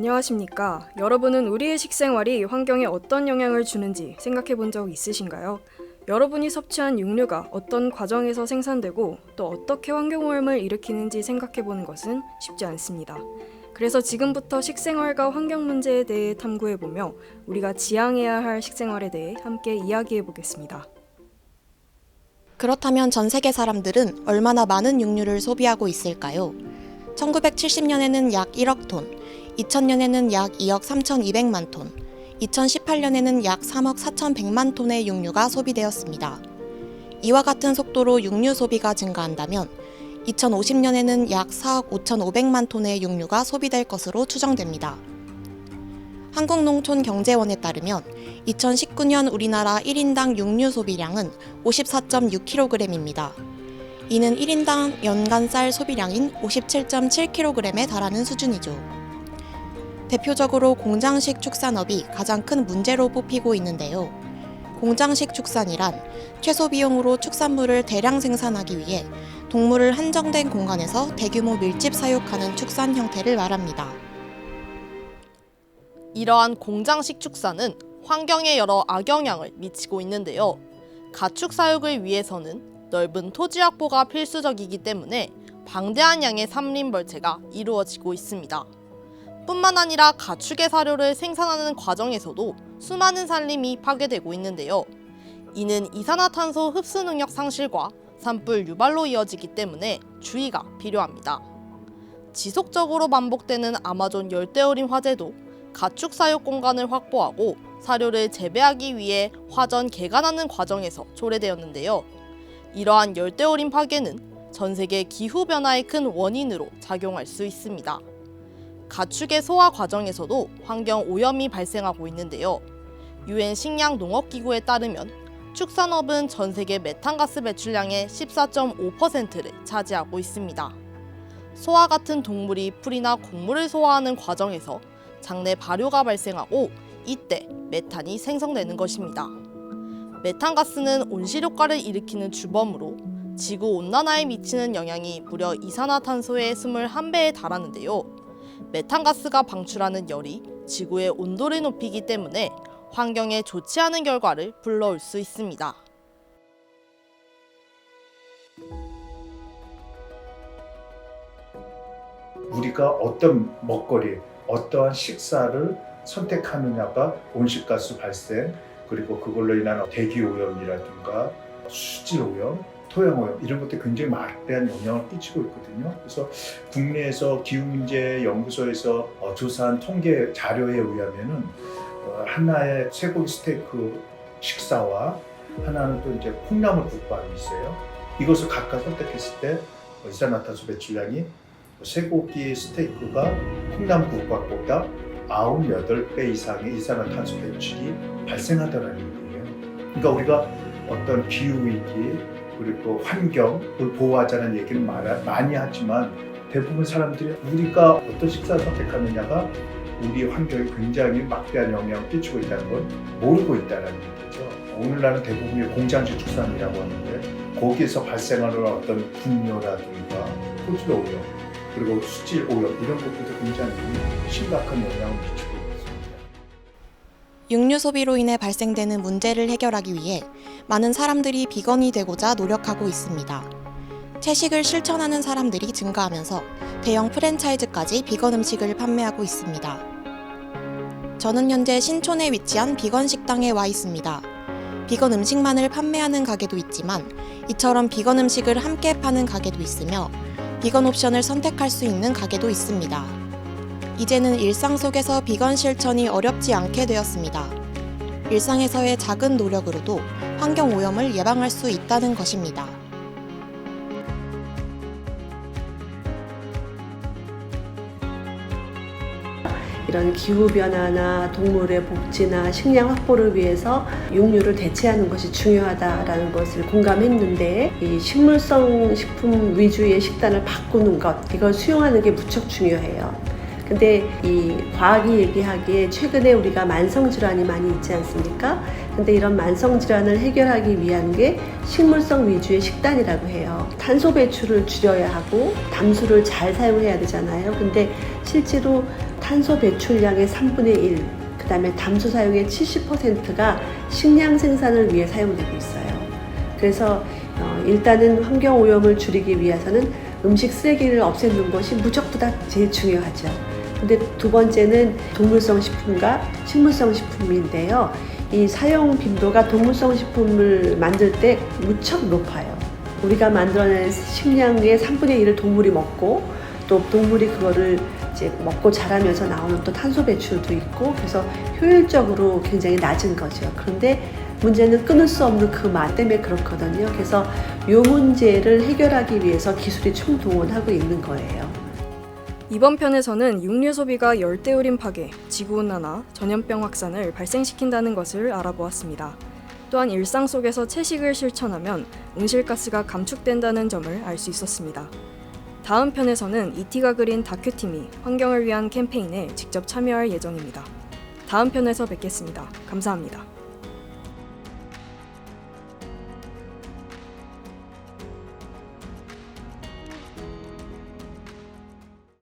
안녕하십니까. 여러분은 우리의 식생활이 환경에 어떤 영향을 주는지 생각해 본 적 있으신가요? 여러분이 섭취한 육류가 어떤 과정에서 생산되고 또 어떻게 환경오염을 일으키는지 생각해 보는 것은 쉽지 않습니다. 그래서 지금부터 식생활과 환경 문제에 대해 탐구해 보며 우리가 지향해야 할 식생활에 대해 함께 이야기해 보겠습니다. 그렇다면 전 세계 사람들은 얼마나 많은 육류를 소비하고 있을까요? 1970년에는 약 1억 톤, 2000년에는 약 2억 3,200만 톤, 2018년에는 약 3억 4,100만 톤의 육류가 소비되었습니다. 이와 같은 속도로 육류 소비가 증가한다면 2050년에는 약 4억 5,500만 톤의 육류가 소비될 것으로 추정됩니다. 한국농촌경제원에 따르면 2019년 우리나라 1인당 육류 소비량은 54.6kg입니다. 이는 1인당 연간 쌀 소비량인 57.7kg에 달하는 수준이죠. 대표적으로 공장식 축산업이 가장 큰 문제로 뽑히고 있는데요. 공장식 축산이란 최소 비용으로 축산물을 대량 생산하기 위해 동물을 한정된 공간에서 대규모 밀집 사육하는 축산 형태를 말합니다. 이러한 공장식 축산은 환경에 여러 악영향을 미치고 있는데요. 가축 사육을 위해서는 넓은 토지 확보가 필수적이기 때문에 방대한 양의 삼림 벌채가 이루어지고 있습니다. 뿐만 아니라 가축의 사료를 생산하는 과정에서도 수많은 산림이 파괴되고 있는데요. 이는 이산화탄소 흡수 능력 상실과 산불 유발로 이어지기 때문에 주의가 필요합니다. 지속적으로 반복되는 아마존 열대우림 화재도 가축 사육 공간을 확보하고 사료를 재배하기 위해 화전 개간하는 과정에서 초래되었는데요. 이러한 열대우림 파괴는 전 세계 기후변화의 큰 원인으로 작용할 수 있습니다. 가축의 소화 과정에서도 환경 오염이 발생하고 있는데요. 유엔 식량농업기구에 따르면 축산업은 전 세계 메탄가스 배출량의 14.5%를 차지하고 있습니다. 소와 같은 동물이 풀이나 곡물을 소화하는 과정에서 장내 발효가 발생하고 이때 메탄이 생성되는 것입니다. 메탄가스는 온실효과를 일으키는 주범으로 지구온난화에 미치는 영향이 무려 이산화탄소의 21배에 달하는데요. 메탄가스가 방출하는 열이 지구의 온도를 높이기 때문에 환경에 좋지 않은 결과를 불러올 수 있습니다. 우리가 어떤 먹거리, 어떠한 식사를 선택하느냐가 온실가스 발생, 그리고 그걸로 인한 대기오염이라든가 수질오염, 토양오염 이런 것들이 굉장히 막대한 영향을 끼치고 있거든요. 그래서 국내에서 기후문제연구소에서 조사한 통계 자료에 의하면은 하나의 쇠고기 스테이크 식사와 하나는 또 이제 콩나물 국밥이 있어요. 이것을 각각 선택했을 때 이산화탄소 배출량이 쇠고기 스테이크가 콩나물 국밥보다 98배 이상의 이산화탄소 배출이 발생하더라는 얘기예요. 그러니까 우리가 어떤 기후위기 그리고 환경을 보호하자는 얘기를 많이 하지만 대부분 사람들이 우리가 어떤 식사를 선택하느냐가 우리 환경에 굉장히 막대한 영향을 끼치고 있다는 걸 모르고 있다는 얘기죠. 오늘날은 대부분이 공장식 축산이라고 하는데 거기에서 발생하는 어떤 분뇨라든가 토질 오염 그리고 수질 오염 이런 것들도 굉장히 심각한 영향을 미치고 있습니다. 육류 소비로 인해 발생되는 문제를 해결하기 위해 많은 사람들이 비건이 되고자 노력하고 있습니다. 채식을 실천하는 사람들이 증가하면서 대형 프랜차이즈까지 비건 음식을 판매하고 있습니다. 저는 현재 신촌에 위치한 비건 식당에 와 있습니다. 비건 음식만을 판매하는 가게도 있지만 이처럼 비건 음식을 함께 파는 가게도 있으며 비건 옵션을 선택할 수 있는 가게도 있습니다. 이제는 일상 속에서 비건 실천이 어렵지 않게 되었습니다. 일상에서의 작은 노력으로도 환경 오염을 예방할 수 있다는 것입니다. 이런 기후변화나 동물의 복지나 식량 확보를 위해서 육류를 대체하는 것이 중요하다라는 것을 공감했는데 이 식물성 식품 위주의 식단을 바꾸는 것, 이걸 수용하는 게 무척 중요해요. 근데 이 과학이 얘기하기에 최근에 우리가 만성질환이 많이 있지 않습니까? 근데 이런 만성질환을 해결하기 위한 게 식물성 위주의 식단이라고 해요. 탄소 배출을 줄여야 하고 담수를 잘 사용해야 되잖아요. 근데 실제로 탄소 배출량의 3분의 1, 그 다음에 담수 사용의 70%가 식량 생산을 위해 사용되고 있어요. 그래서 일단은 환경오염을 줄이기 위해서는 음식 쓰레기를 없애는 것이 무척보다 제일 중요하죠. 근데 두 번째는 동물성 식품과 식물성 식품인데요. 이 사용 빈도가 동물성 식품을 만들 때 무척 높아요. 우리가 만들어낸 식량의 3분의 1을 동물이 먹고 또 동물이 그거를 이제 먹고 자라면서 나오는 또 탄소 배출도 있고 그래서 효율적으로 굉장히 낮은 거죠. 그런데 문제는 끊을 수 없는 그 맛 때문에 그렇거든요. 그래서 이 문제를 해결하기 위해서 기술이 총동원하고 있는 거예요. 이번 편에서는 육류 소비가 열대우림 파괴, 지구온난화, 전염병 확산을 발생시킨다는 것을 알아보았습니다. 또한 일상 속에서 채식을 실천하면 온실가스가 감축된다는 점을 알 수 있었습니다. 다음 편에서는 이티가 그린 다큐팀이 환경을 위한 캠페인에 직접 참여할 예정입니다. 다음 편에서 뵙겠습니다. 감사합니다.